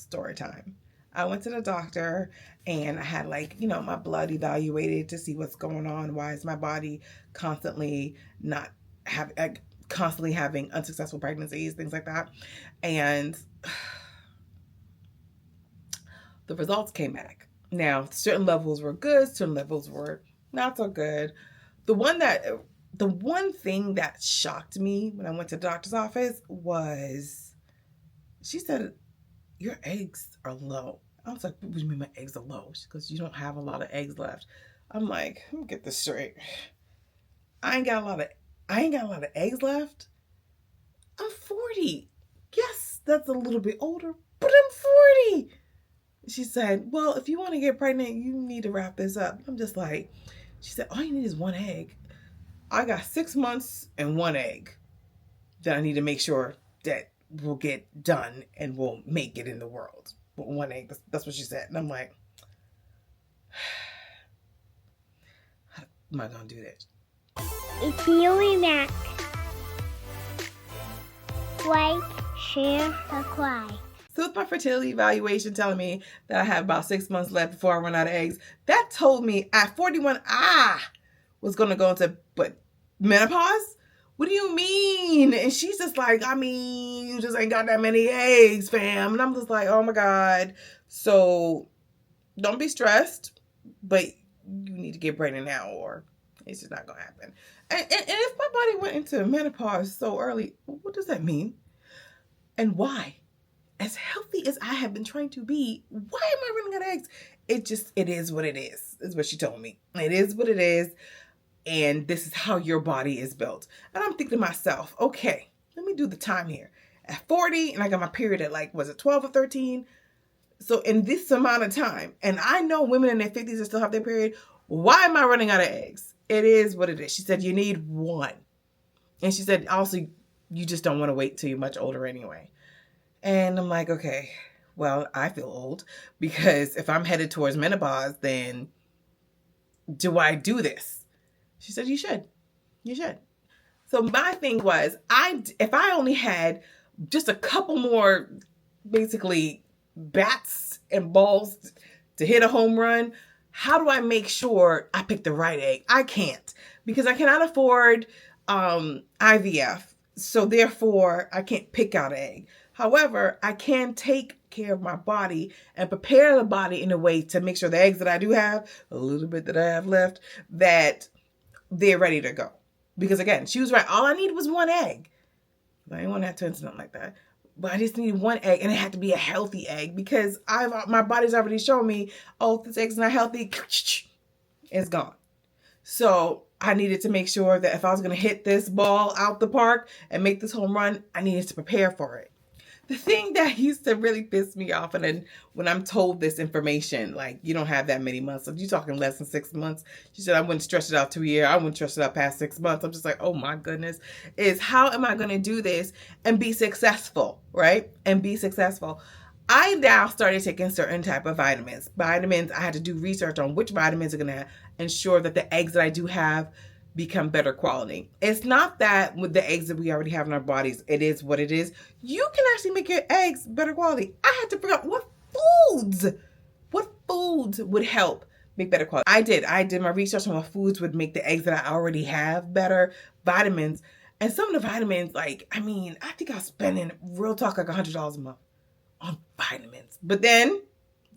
story time. I went to the doctor and I had my blood evaluated to see what's going on. Why is my body constantly not have constantly having unsuccessful pregnancies, things like that. And the results came back. Now, certain levels were good, certain levels were not so good. The one thing that shocked me when I went to the doctor's office was she said, your eggs are low. I was like, what do you mean my eggs are low? Because you don't have a lot of eggs left. I'm like, let me get this straight. I ain't got a lot of eggs left. I'm 40. Yes, that's a little bit older, but I'm 40. She said, well, if you want to get pregnant, you need to wrap this up. I'm just like, she said, all you need is one egg. I got 6 months and one egg that I need to make sure that will get done and will make it in the world. But one egg, that's what she said. And I'm like, how am I going to do that? It's Billy Mac. Like, share, subscribe. So with my fertility evaluation telling me that I have about 6 months left before I run out of eggs, that told me at 41 I was going to go into menopause. What do you mean? And she's just like, I mean, you just ain't got that many eggs, fam. And I'm just like, oh my God. So don't be stressed, but you need to get pregnant now or it's just not going to happen. And if my body went into menopause so early, what does that mean? And why? As healthy as I have been trying to be, why am I running out of eggs? It is what it is what she told me. It is what it is. And this is how your body is built. And I'm thinking to myself, okay, let me do the time here. At 40, and I got my period at was it 12 or 13? So in this amount of time, and I know women in their 50s that still have their period, why am I running out of eggs? It is what it is. She said, you need one. And she said, also, you just don't want to wait till you're much older anyway. And I'm like, okay, well, I feel old because if I'm headed towards menopause, then do I do this? She said, you should. You should. So my thing was, if I only had just a couple more, basically, bats and balls to hit a home run, how do I make sure I pick the right egg? I can't because I cannot afford IVF. So therefore, I can't pick out an egg. However, I can take care of my body and prepare the body in a way to make sure the eggs that I do have, a little bit that I have left, that they're ready to go. Because again, she was right. All I needed was one egg. I didn't want to have twins, nothing like that. But I just needed one egg, and it had to be a healthy egg because my body's already shown me, oh, if this egg's not healthy, it's gone. So I needed to make sure that if I was going to hit this ball out the park and make this home run, I needed to prepare for it. The thing that used to really piss me off, and then when I'm told this information, like, you don't have that many months. So you're talking less than 6 months. She said, I wouldn't stretch it out to a year. I wouldn't stretch it out past 6 months. I'm just like, oh my goodness, is how am I going to do this and be successful, right? And be successful. I now started taking certain type of vitamins. Vitamins, I had to do research on which vitamins are going to ensure that the eggs that I do have become better quality. It's not that with the eggs that we already have in our bodies, it is what it is. You can actually make your eggs better quality. I had to figure out what foods would help make better quality. I did my research on what foods would make the eggs that I already have better. Vitamins. And some of the vitamins, I think I was spending, real talk, like $100 a month on vitamins. But then,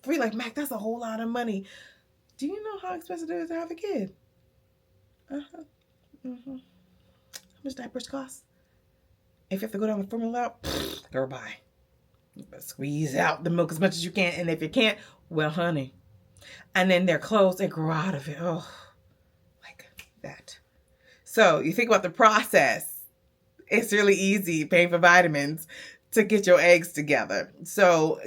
for you like, Mac, that's a whole lot of money. Do you know how expensive it is to have a kid? Uh-huh. Mm-hmm. How much diapers cost? If you have to go down the formula, girl, bye. You better squeeze out the milk as much as you can. And if you can't, well, honey. And then their clothes, they grow out of it. Oh, like that. So you think about the process. It's really easy paying for vitamins to get your eggs together. So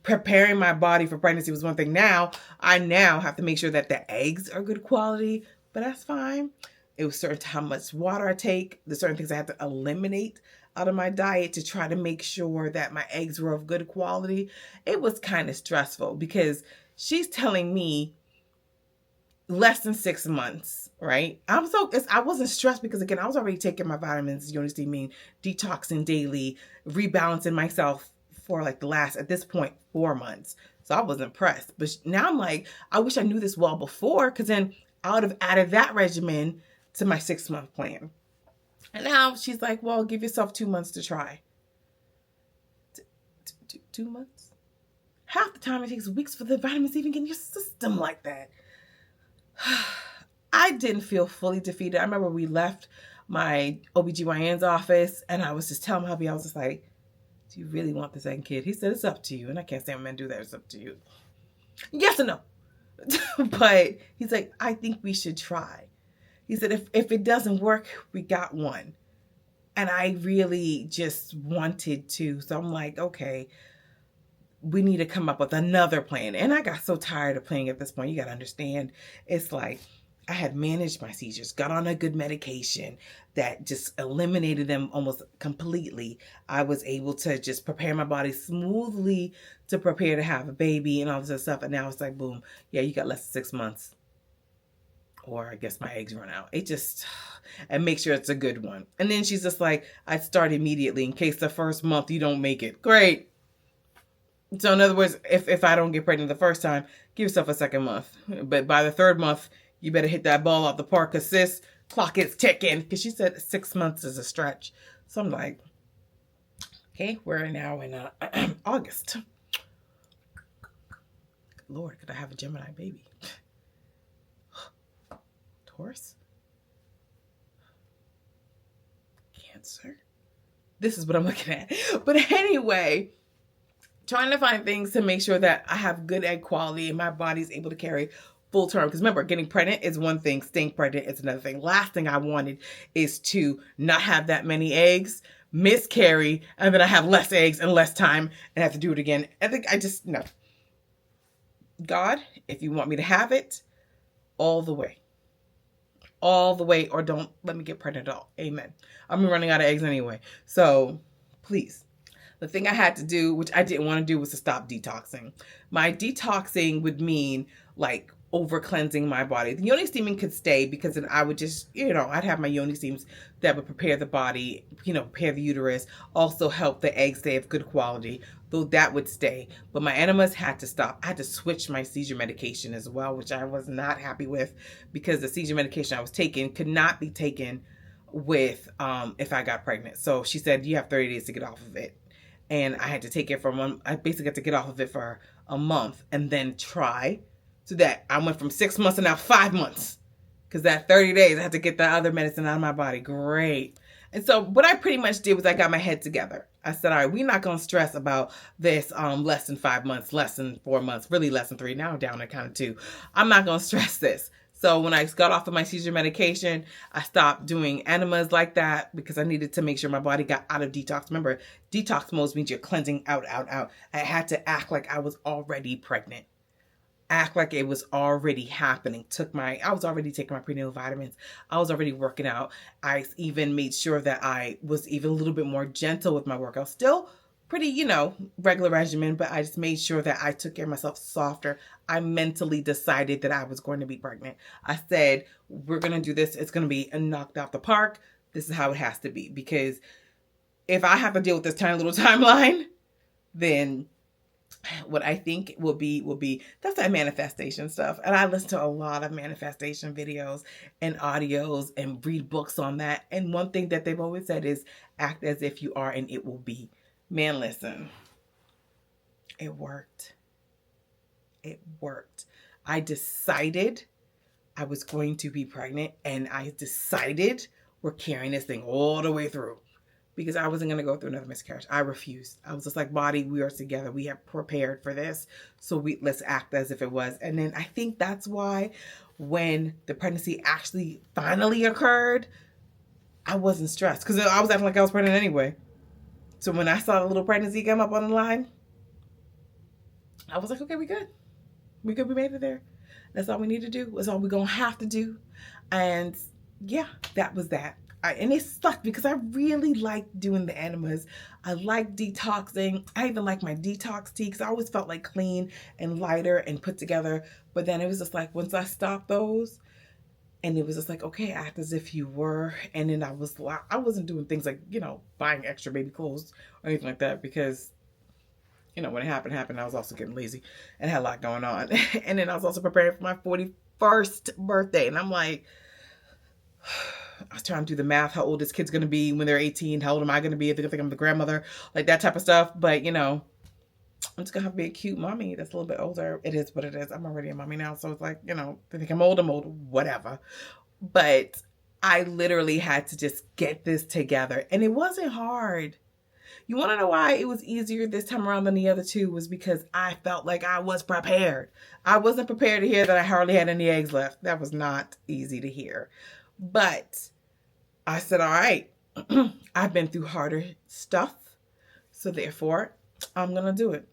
preparing my body for pregnancy was one thing. I now have to make sure that the eggs are good quality. But that's fine. It was certain how much water I take. There's certain things I had to eliminate out of my diet to try to make sure that my eggs were of good quality. It was kind of stressful because she's telling me less than 6 months, right? I wasn't stressed because again, I was already taking my vitamins, you understand me, detoxing daily, rebalancing myself for like the last, at this point, 4 months. So I was impressed. But now I'm like, I wish I knew this well before, because then I would have added that regimen to my 6-month plan. And now she's like, well, give yourself 2 months to try. 2 months? Half the time it takes weeks for the vitamins to even get in your system like that. I didn't feel fully defeated. I remember we left my OBGYN's office and I was just telling my hubby, I was just like, do you really want the second kid? He said, it's up to you. And I can't say I'm going to do that. It's up to you. Yes or no? But he's like, I think we should try. He said, if it doesn't work, we got one. And I really just wanted to. So I'm like, okay, we need to come up with another plan. And I got so tired of playing at this point. You got to understand, it's like I had managed my seizures, got on a good medication that just eliminated them almost completely. I was able to just prepare my body smoothly to prepare to have a baby and all this stuff. And now it's like, boom, yeah, you got less than 6 months. Or I guess my eggs run out. It just, and make sure it's a good one. And then she's just like, I'd start immediately in case the first month you don't make it. Great. So in other words, if I don't get pregnant the first time, give yourself a second month. But by the third month, you better hit that ball off the park, because sis, clock is ticking. Because she said 6 months is a stretch. So I'm like, okay, we're now in August. Lord, could I have a Gemini baby? Taurus? Cancer? This is what I'm looking at. But anyway, trying to find things to make sure that I have good egg quality and my body's able to carry full term. Because remember, getting pregnant is one thing, staying pregnant is another thing. Last thing I wanted is to not have that many eggs, miscarry, and then I have less eggs and less time and have to do it again. I think I just, no. God, if you want me to have it, all the way. All the way, or don't let me get pregnant at all. Amen. I'm running out of eggs anyway. So please. The thing I had to do, which I didn't want to do, was to stop detoxing. My detoxing would mean like over cleansing my body. The yoni steaming could stay, because then I would just, I'd have my yoni steams that would prepare the body, prepare the uterus, also help the eggs stay of good quality, though that would stay. But my enemas had to stop. I had to switch my seizure medication as well, which I was not happy with, because the seizure medication I was taking could not be taken with if I got pregnant. So she said, you have 30 days to get off of it. And I had to take it I basically had to get off of it for a month and then try. So that I went from 6 months to now 5 months. Because that 30 days, I had to get the other medicine out of my body. Great. And so what I pretty much did was I got my head together. I said, all right, we're not going to stress about this less than 5 months, less than 4 months, really less than 3. Now I'm down to kind of 2. I'm not going to stress this. So when I got off of my seizure medication, I stopped doing enemas like that, because I needed to make sure my body got out of detox. Remember, detox mode means you're cleansing out. I had to act like I was already pregnant. Act like it was already happening. I was already taking my prenatal vitamins. I was already working out. I even made sure that I was even a little bit more gentle with my workout. Still pretty, regular regimen, but I just made sure that I took care of myself softer. I mentally decided that I was going to be pregnant. I said, we're going to do this. It's going to be knocked out the park. This is how it has to be. Because if I have to deal with this tiny little timeline, then what I think will be that's that manifestation stuff. And I listen to a lot of manifestation videos and audios and read books on that. And one thing that they've always said is act as if you are and it will be. Man, listen, it worked. It worked. I decided I was going to be pregnant, and I decided we're carrying this thing all the way through, because I wasn't going to go through another miscarriage. I refused. I was just like, body, we are together. We have prepared for this. So let's act as if it was. And then I think that's why when the pregnancy actually finally occurred, I wasn't stressed, because I was acting like I was pregnant anyway. So when I saw the little pregnancy come up on the line, I was like, okay, we good. We good. We made it there. That's all we need to do. That's all we're going to have to do. And yeah, that was that. And it sucked, because I really liked doing the enemas. I like detoxing. I even like my detox tea, because I always felt like clean and lighter and put together. But then it was just like, once I stopped those, and it was just like, okay, act as if you were. And then I wasn't doing things like, buying extra baby clothes or anything like that, because you know, when it happened, I was also getting lazy and had a lot going on. And then I was also preparing for my 41st birthday. And I'm like, I was trying to do the math, how old this kid's going to be when they're 18. How old am I going to be if they think I'm the grandmother? Like that type of stuff. But, you know, I'm just going to have to be a cute mommy that's a little bit older. It is what it is. I'm already a mommy now. So it's like, you know, they think I'm old, whatever. But I literally had to just get this together. And it wasn't hard. You want to know why it was easier this time around than the other two? Was because I felt like I was prepared. I wasn't prepared to hear that I hardly had any eggs left. That was not easy to hear. But I said, all right, I've been through harder stuff. So therefore, I'm going to do it.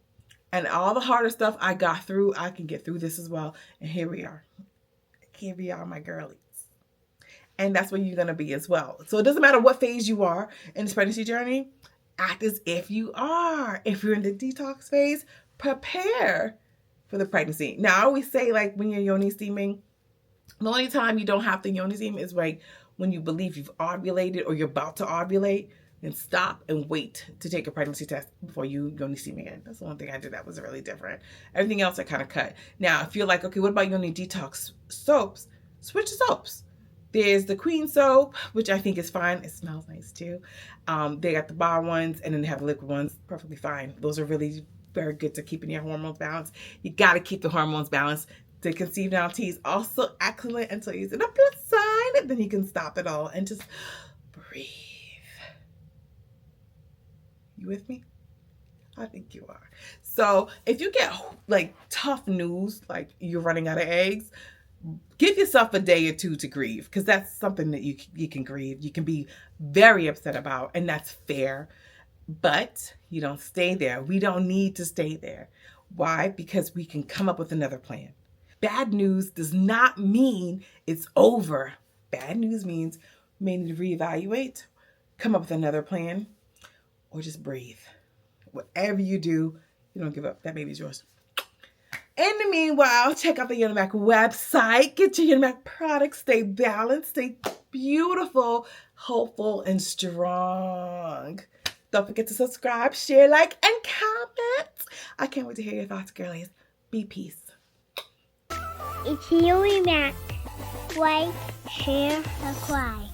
And all the harder stuff I got through, I can get through this as well. And here we are. Here we are, my girlies. And that's where you're going to be as well. So it doesn't matter what phase you are in this pregnancy journey. Act as if you are. If you're in the detox phase, prepare for the pregnancy. Now, I always say, like, when you're yoni steaming, the only time you don't have to yoni steam is like when you believe you've ovulated or you're about to ovulate. Then stop and wait to take a pregnancy test before you yoni steam again. That's the one thing I did that was really different. Everything else I kind of cut. Now, if you're like, okay, what about yoni detox soaps? Switch to soaps. There's the Queen soap, which I think is fine. It smells nice too. They got the bar ones, and then they have the liquid ones. Perfectly fine. Those are really very good to keeping your hormones balanced. You got to keep the hormones balanced. The Conceive Now tea is also excellent until you use it. The plus side, and then you can stop it all and just breathe. You with me? I think you are. So if you get like tough news, like you're running out of eggs, give yourself a day or two to grieve, because that's something that you can grieve. You can be very upset about, and that's fair. But you don't stay there. We don't need to stay there. Why? Because we can come up with another plan. Bad news does not mean it's over. Bad news means we may need to reevaluate, come up with another plan, or just breathe. Whatever you do, you don't give up. That baby's yours. In the meanwhile, check out the Unimac website. Get your Unimac products. Stay balanced, stay beautiful, hopeful, and strong. Don't forget to subscribe, share, like, and comment. I can't wait to hear your thoughts, girlies. Be peace. It's Unimac. Like, share, subscribe.